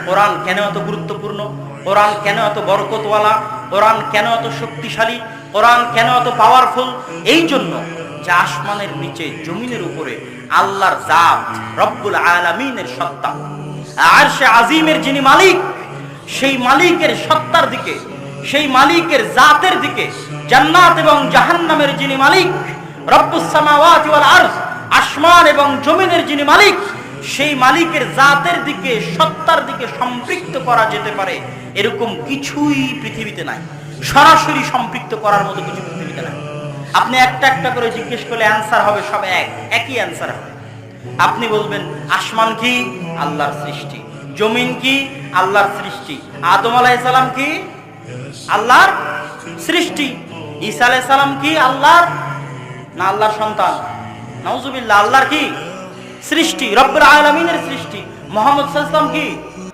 কোরআন কেন এত গুরুত্বপূর্ণ, কোরআন কেন এত বরকতওয়ালা, কোরআন কেন এত শক্তিশালী, কোরআন কেন এত পাওয়ারফুল? এই জন্য যে আসমানের নিচে জমিনের উপরে আল্লাহর জাত রব্বুল আলামিনের সত্তা, আরশে আজিমের যিনি মালিক, সেই মালিকের সত্তার দিকে, সেই মালিকের জাতের দিকে, জান্নাত এবং জাহান্নামের যিনি মালিক, রব্বুস সামাওয়াতি ওয়াল আরদ, আসমান এবং জমিনের যিনি মালিক, সেই মালিকের জাতের দিকে, সত্তার দিকে সম্পৃক্ত করা যেতে পারে এরকম কিছুই পৃথিবীতে নাই। সরাসরি সম্পৃক্ত করার মতো কিছু পৃথিবীতে নাই। আপনি একটা একটা করে জিজ্ঞেস করলে অ্যান্সার হবে সব একই অ্যান্সার হবে। আপনি বলবেন আসমান কি? আল্লাহর সৃষ্টি। জমিন কি? আল্লাহর সৃষ্টি। আদম আলাইহিস সালাম কি? আল্লাহর সৃষ্টি। ঈসা আলাইহিস সালাম কি? আল্লাহর না আল্লাহর সন্তান? নাউজুবিল্লাহ। আল্লাহর কি? সৃষ্টি, রব্বুল আলামিনের সৃষ্টি। মুহাম্মদ সাল্লাল্লাহু আলাইহি ওয়াসাল্লাম কি?